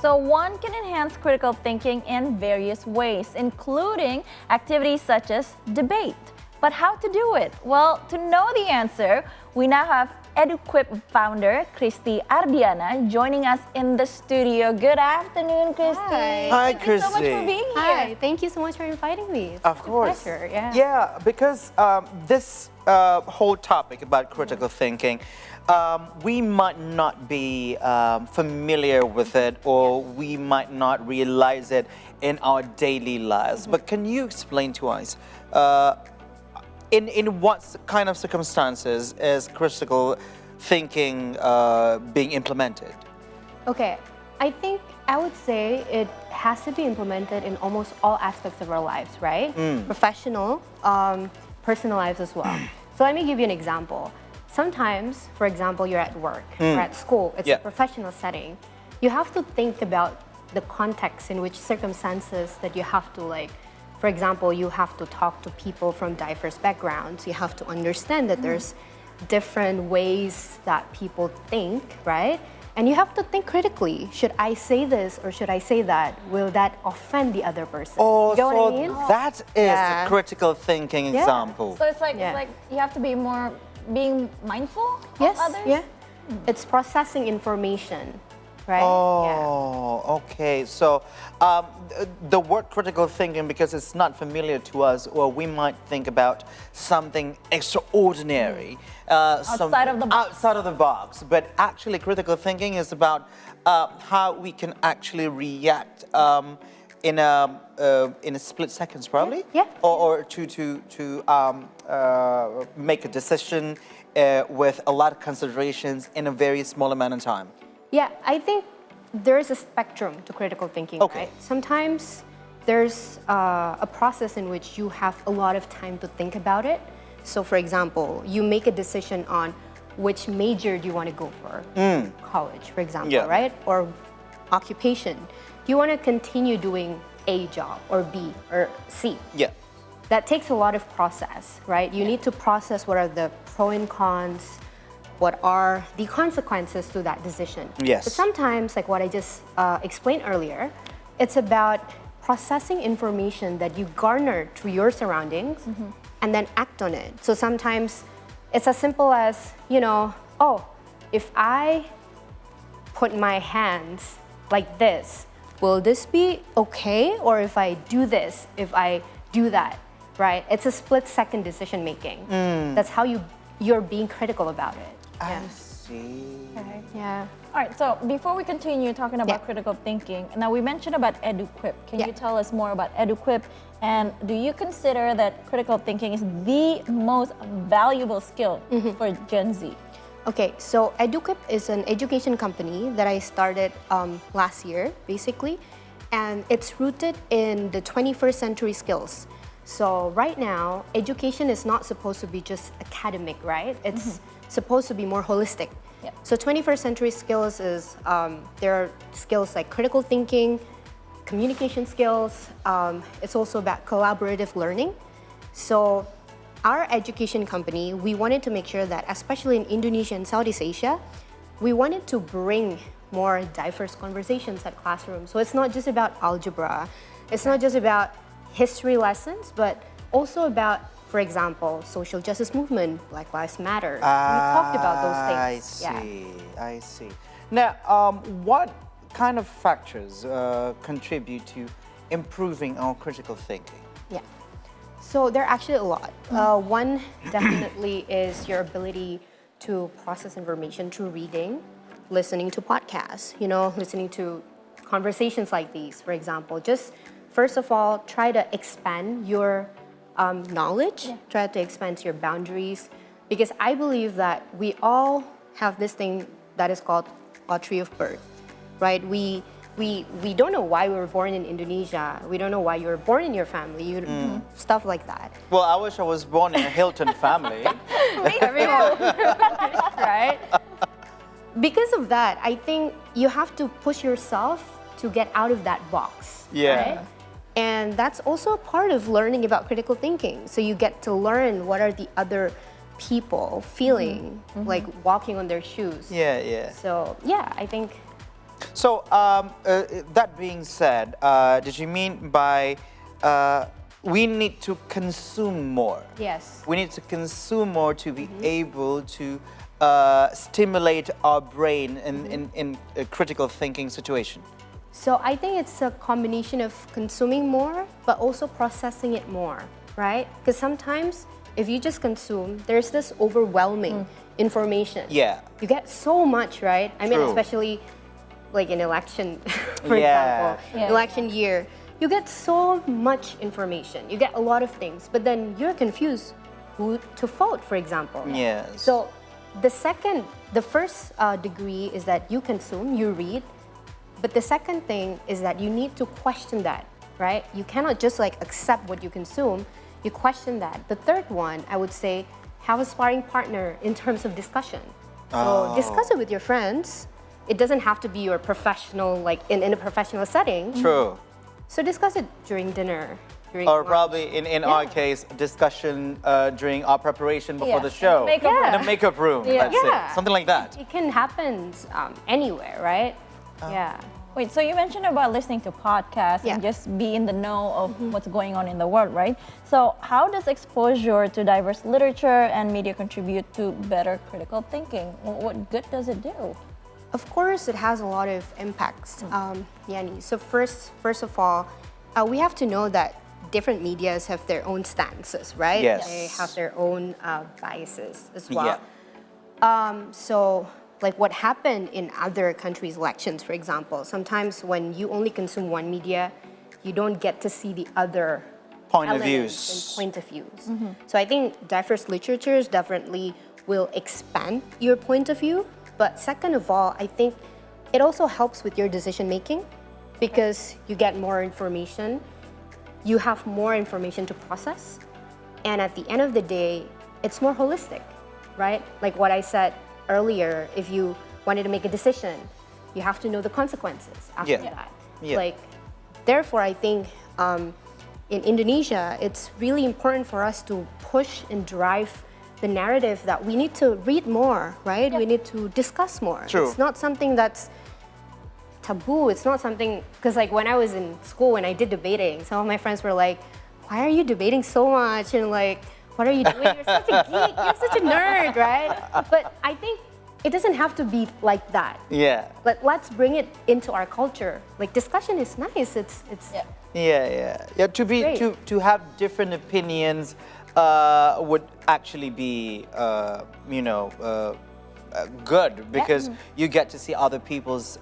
So one can enhance critical thinking in various ways, including activities such as debate. But how to do it? Well, to know the answer, we now have EduQuip founder Kristi Ardiana joining us in the studio. Good afternoon, Kristi. Hi, Thank you so much for being here. Hi, thank you so much for inviting me. It's Of a course. pleasure, yeah. Yeah, because this whole topic about critical thinking, we might not be familiar with it, or we might not realize it in our daily lives. But can you explain to us in what kind of circumstances is critical thinking being implemented? Okay, I think I would say it has to be implemented in almost all aspects of our lives, right? Professional, personal lives as well. So let me give you an example. Sometimes, for example, you're at work or at school, it's a professional setting. You have to think about the context in which circumstances that you have to for example, you have to talk to people from diverse backgrounds. You have to understand that there's different ways that people think, right? And you have to think critically. Should I say this or should I say that? Will that offend the other person? Oh, you know so what I mean? that is a critical thinking example. So it's like you have to be more being mindful Yes, of others? yeah. It's processing information, right? Oh, okay. So the word critical thinking, because it's not familiar to us, or we might think about something extraordinary, Outside of the box. outside of the box. But actually, critical thinking is about how we can actually react in a split seconds, probably. Yeah. Or to make a decision with a lot of considerations in a very small amount of time. Yeah, I think there's a spectrum to critical thinking, right? Sometimes there's a process in which you have a lot of time to think about it. So for example, you make a decision on which major do you want to go for, college, for example, right? Or occupation. Do you want to continue doing A job or B or C? Yeah. That takes a lot of process, right? You need to process what are the pros and cons, what are the consequences to that decision. Yes. But sometimes, like what I just explained earlier, it's about processing information that you garner through your surroundings and then act on it. So sometimes it's as simple as, if I put my hands like this, will this be okay? Or if I do this, if I do that, right? It's a split-second decision making. That's how you're being critical about it. I see. Okay. Yeah. All right, so before we continue talking about critical thinking, now we mentioned about EduQuip. Can you tell us more about EduQuip? And do you consider that critical thinking is the most valuable skill for Gen Z? Okay, so EduQuip is an education company that I started last year, basically, and it's rooted in the 21st century skills. So right now, education is not supposed to be just academic, right? It's supposed to be more holistic. So 21st century skills is, there are skills like critical thinking, communication skills. It's also about collaborative learning. So our education company, we wanted to make sure that, especially in Indonesia and Southeast Asia, we wanted to bring more diverse conversations at classrooms. So it's not just about algebra. It's not just about history lessons, but also about, for example, social justice movement, Black Lives Matter. We talked about those things. I see. Now, what kind of factors contribute to improving our critical thinking? Yeah. So there are actually a lot. One definitely is your ability to process information through reading, listening to podcasts, listening to conversations like these, for example. Just first of all, try to expand your knowledge, try to expand your boundaries, because I believe that we all have this thing that is called lottery of birth, right? We don't know why we were born in Indonesia. We don't know why you were born in your family, stuff like that. Well, I wish I was born in a Hilton family. Everyone, right? Because of that, I think you have to push yourself to get out of that box. Yeah. Right? And that's also a part of learning about critical thinking. So you get to learn what are the other people feeling, like walking on their shoes. Yeah. So yeah, I think So, that being said, did you mean by we need to consume more? Yes. We need to consume more to be able to stimulate our brain in a critical thinking situation. So I think it's a combination of consuming more, but also processing it more, right? Because sometimes if you just consume, there's this overwhelming information. Yeah. You get so much, right? I mean, True. especially like in election, for Yeah. example, Yeah. election year, you get so much information. You get a lot of things, but then you're confused who to vote, for example. Yes. So the first degree is that you consume, you read, but the second thing is that you need to question that, right? You cannot just like accept what you consume, you question that. The third one, I would say, have a sparring partner in terms of discussion. So discuss it with your friends. It doesn't have to be your professional, like in a professional setting. True. So discuss it during dinner, during Or lunch. probably in our case, discussion during our preparation before Yeah, the show. in the makeup room. In the makeup room, Yeah. let's say. Something like that. It can happen anywhere, right? Yeah. Wait, so you mentioned about listening to podcasts and Yeah. just be in the know of what's going on in the world, right? So how does exposure to diverse literature and media contribute to better critical thinking? What good does it do? Of course, it has a lot of impacts, Yanni. So first of all, we have to know that different medias have their own stances, right? Yes. They have their own biases as well. Yeah. So, like what happened in other countries' elections, for example, sometimes when you only consume one media, you don't get to see the other Point of elements views. and point of views. So I think diverse literatures definitely will expand your point of view. But second of all, I think it also helps with your decision making because you get more information, you have more information to process, and at the end of the day, it's more holistic, right? Like what I said earlier, if you wanted to make a decision, you have to know the consequences after Yeah. that. Yeah. Like, therefore, I think in Indonesia, it's really important for us to push and drive the narrative that we need to read more, right? We need to discuss more. True. It's not something that's taboo. It's not something, because like when I was in school, when I did debating, some of my friends were like, why are you debating so much? And like, what are you doing? You're such a geek. You're such a nerd, right? But I think it doesn't have to be like that. Yeah. Let's bring it into our culture. Like discussion is nice. It's Yeah. great. To have different opinions would actually be good because you get to see other people's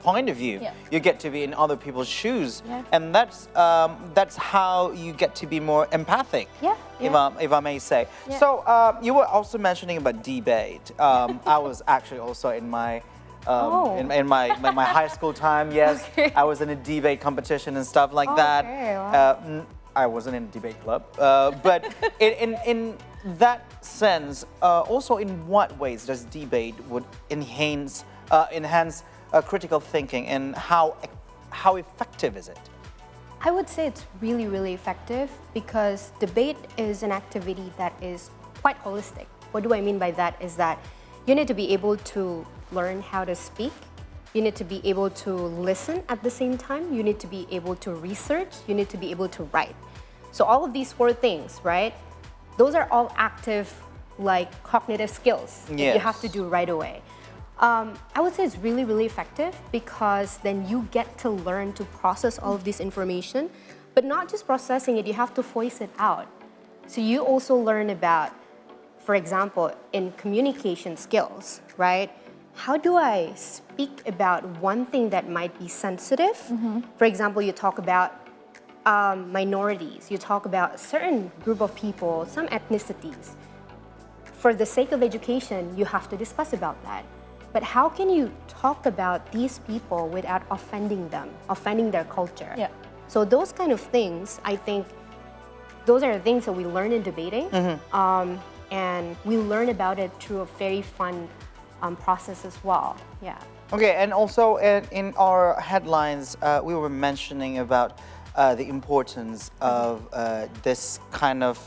point of view. Yeah. You get to be in other people's shoes, Yeah. and that's how you get to be more empathic. Yeah, If I may say. Yeah. So you were also mentioning about debate. I was actually also in my. In my high school time, yes, Okay. I was in a debate competition and stuff like that. Okay, wow. I wasn't in a debate club, but in that sense, also in what ways does debate would enhance critical thinking, and how effective is it? I would say it's really, really effective because debate is an activity that is quite holistic. What do I mean by that is that you need to be able to learn how to speak. You need to be able to listen at the same time. You need to be able to research. You need to be able to write. So all of these four things, right? Those are all active, like cognitive skills that you have to Yes. do right away. I would say it's really, really effective because then you get to learn to process all of this information, but not just processing it, you have to voice it out. So you also learn about, for example, in communication skills, right? How do I speak about one thing that might be sensitive? For example, you talk about minorities, you talk about a certain group of people, some ethnicities. For the sake of education, you have to discuss about that. But how can you talk about these people without offending them, offending their culture? Yeah. So those kind of things, I think, those are the things that we learn in debating, and we learn about it through a very fun process as well. Yeah. Okay, and also in our headlines, we were mentioning about the importance of this kind of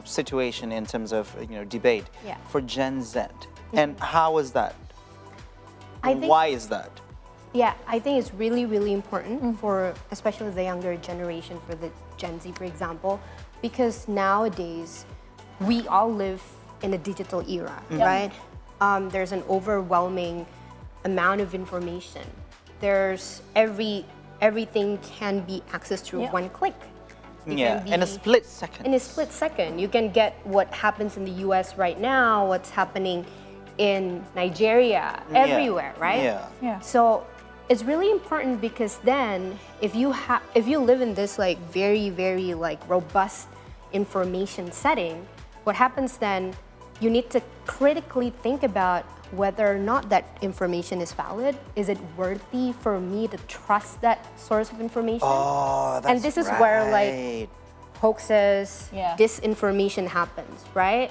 situation in terms of debate Yeah. for Gen Z. And how was that? I think- Why is that? Yeah, I think it's really, really important for especially the younger generation, for the Gen Z, for example, because nowadays we all live in a digital era, right? There's an overwhelming amount of information. There's everything can be accessed through one click. You can In a be- split second. in a split second. You can get what happens in the US right now, what's happening in Nigeria, everywhere, right? Yeah. So it's really important because then if you live in this like very, very like robust information setting, what happens then, you need to critically think about whether or not that information is valid. Is it worthy for me to trust that source of information? Oh, that's And this is where like right. hoaxes, Yeah. disinformation happens, right?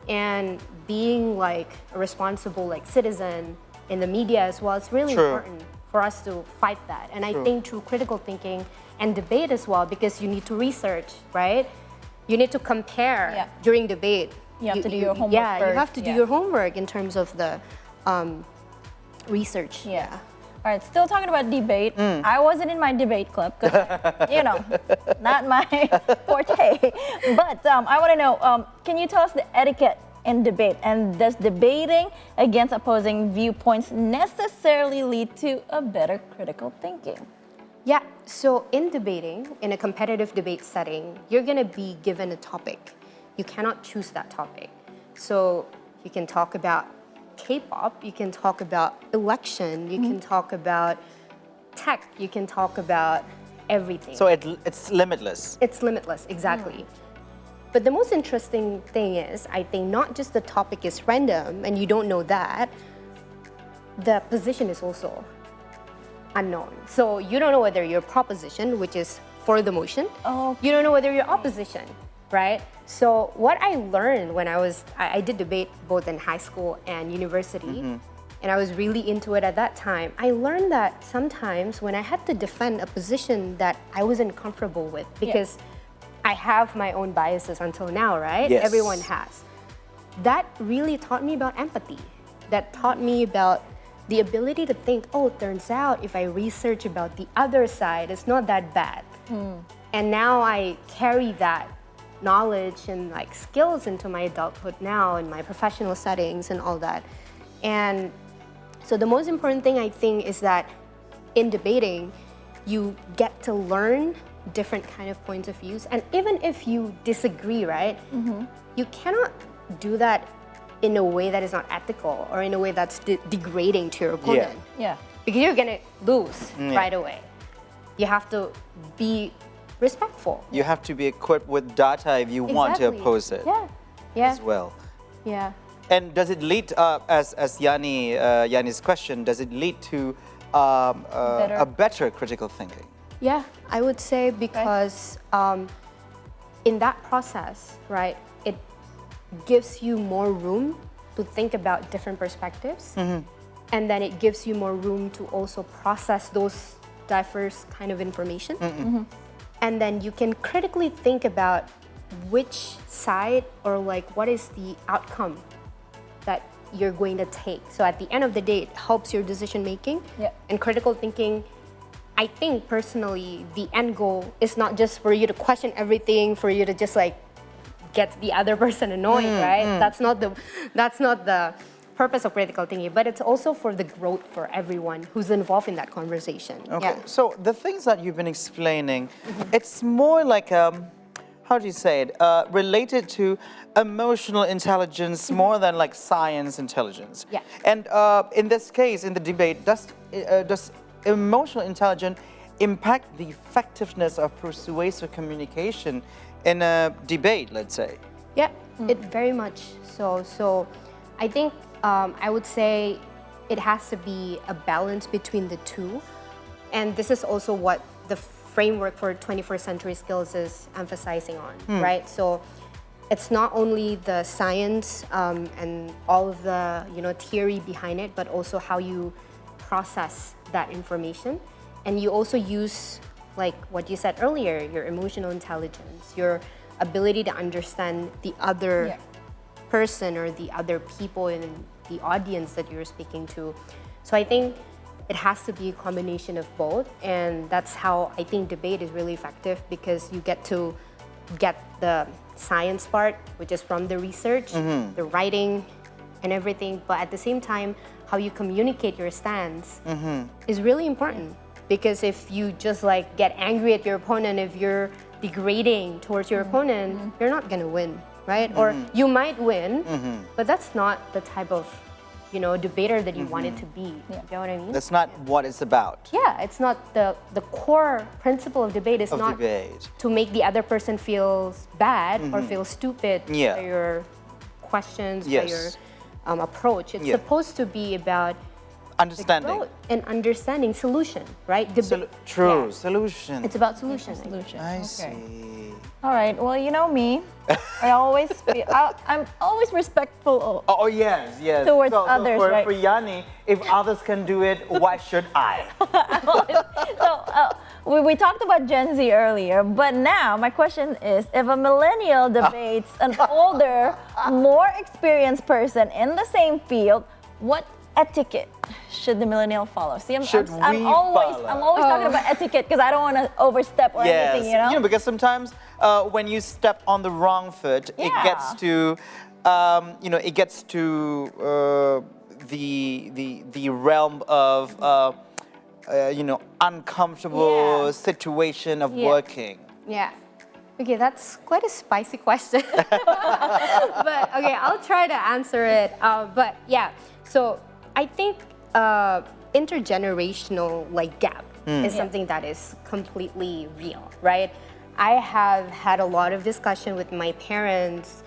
And being like a responsible like citizen in the media as well, it's really True. important for us to fight that. And I think through critical thinking and debate as well, because you need to research, right? You need to compare during debate. You have to do your homework Yeah, you first, have to do yeah. your homework in terms of the research. Yeah. All right, still talking about debate. I wasn't in my debate club because, not my forte. But I want to know, can you tell us the etiquette in debate? And does debating against opposing viewpoints necessarily lead to a better critical thinking? Yeah, so in debating, in a competitive debate setting, you're gonna be given a topic. You cannot choose that topic. So you can talk about K-pop, you can talk about election, you can talk about tech, you can talk about everything. So it's limitless. It's limitless, exactly. But the most interesting thing is, I think not just the topic is random and you don't know that, the position is also unknown. So you don't know whether you're proposition, which is for the motion. Oh. You don't know whether you're opposition, right? So what I learned when I did debate both in high school and university, and I was really into it at that time, I learned that sometimes when I had to defend a position that I wasn't comfortable with, because I have my own biases until now, right? Yes. Everyone has. That really taught me about empathy. That taught me about the ability to think, oh, it turns out if I research about the other side, it's not that bad. And now I carry that knowledge and like skills into my adulthood now in my professional settings and all that. And so the most important thing I think is that in debating, you get to learn different kind of points of views. And even if you disagree, right, you cannot do that in a way that is not ethical or in a way that's degrading to your opponent. Yeah. Because you're gonna lose right away. You have to be respectful. You have to be equipped with data if you want to Exactly. oppose it Yeah. as well. Yeah. And does it lead, as Yanni's question, does it lead to a better critical thinking? Yeah, I would say because in that process, right, it gives you more room to think about different perspectives. And then it gives you more room to also process those diverse kind of information. And then you can critically think about which side or like what is the outcome that you're going to take. So at the end of the day, it helps your decision making. And critical thinking, I think personally, the end goal is not just for you to question everything, for you to just like get the other person annoyed, right? That's not the purpose of critical thinking, but it's also for the growth for everyone who's involved in that conversation. Okay, so the things that you've been explaining, it's more like, how do you say it, related to emotional intelligence more than like science intelligence. Yeah. And in this case, in the debate, does emotional intelligence impact the effectiveness of persuasive communication in a debate, let's say? Yeah, it very much so. So I think I would say it has to be a balance between the two. And this is also what the framework for 21st century skills is emphasizing on, right? So it's not only the science and all of the theory behind it, but also how you process that information. And you also use, like what you said earlier, your emotional intelligence, your ability to understand the other person or the other people in the audience that you're speaking to. So I think it has to be a combination of both, and that's how I think debate is really effective, because you get to get the science part, which is from the research, the writing, and everything, but at the same time, how you communicate your stance is really important. Because if you just like get angry at your opponent, if you're degrading towards your opponent, you're not gonna win, right? Or you might win, but that's not the type of, you know, debater that you want it to be. You know what I mean? That's not what it's about. Yeah, it's not the core principle of debate is not Debate. to make the other person feel bad or feel stupid Yeah. by your questions, by Yes. your approach. It's Yeah. supposed to be about Understanding. growth and understanding, solution, right? True. Yeah. Solution. It's about solution. Solution. I Okay. see. All right. Well, you know me. I'm always respectful. Oh, yes, yes. Towards others, for, right? For Yanni, if others can do it, why should I? We talked about Gen Z earlier, but now my question is, if a millennial debates an older, more experienced person in the same field, what etiquette should the millennial follow? See, I'm always talking about etiquette because I don't want to overstep or anything, you know? Because sometimes when you step on the wrong foot, it gets to, the realm of, uncomfortable situation of working. Yeah. Okay, that's quite a spicy question. But okay, I'll try to answer it. But yeah, so I think intergenerational gap is something that is completely real, right? I have had a lot of discussion with my parents,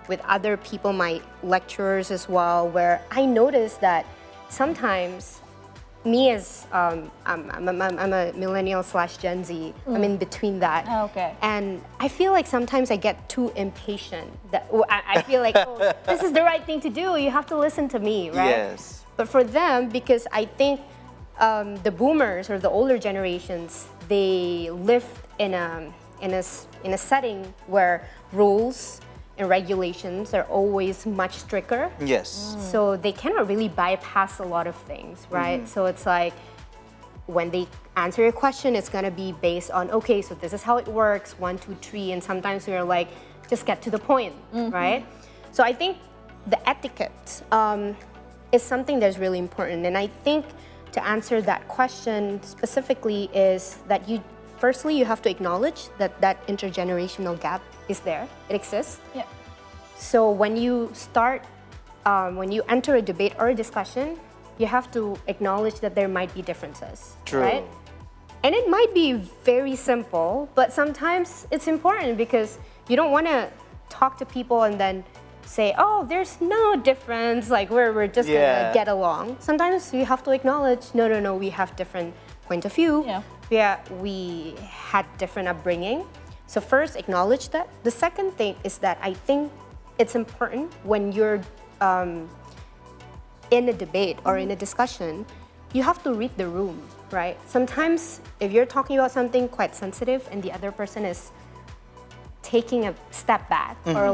with other people, my lecturers as well, where I noticed that sometimes me as I'm a millennial / Gen Z. I'm in between that. Oh, okay. And I feel like sometimes I get too impatient. I feel like, oh, this is the right thing to do. You have to listen to me, right? Yes. But for them, because I think the boomers or the older generations, they live in a setting where rules and regulations are always much stricter. Yes. So they cannot really bypass a lot of things, right? So it's like when they answer your question, it's gonna be based on, okay, so this is how it works, 1, 2, 3, and sometimes we're like, just get to the point, right? So I think the etiquette is something that's really important. And I think to answer that question specifically is that firstly, you have to acknowledge that intergenerational gap is there, it exists. Yeah. So when you start, when you enter a debate or a discussion, you have to acknowledge that there might be differences, True. right? And it might be very simple, but sometimes it's important because you don't want to talk to people and then say, oh, there's no difference, like we're just gonna get along. Sometimes you have to acknowledge, no, we have different point of view. Yeah, we had different upbringing. So first, acknowledge that. The second thing is that I think it's important when you're in a debate or in a discussion, you have to read the room, right? Sometimes if you're talking about something quite sensitive and the other person is taking a step back or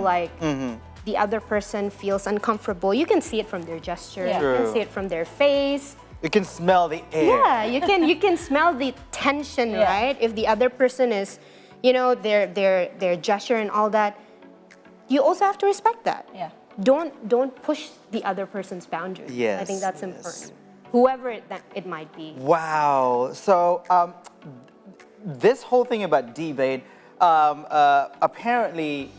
the other person feels uncomfortable, you can see it from their gestures, you can see it from their face. You can smell the air. Yeah, you can smell the tension, right? If the other person is, their gesture and all that, you also have to respect that. Yeah. Don't push the other person's boundaries. Yes, I think that's important. Whoever it might be. Wow. So this whole thing about debate apparently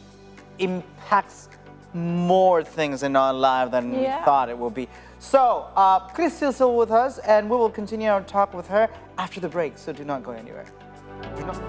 impacts more things in our life than we thought it would be. So, Kristi is still with us, and we will continue our talk with her after the break, so do not go anywhere. Do not.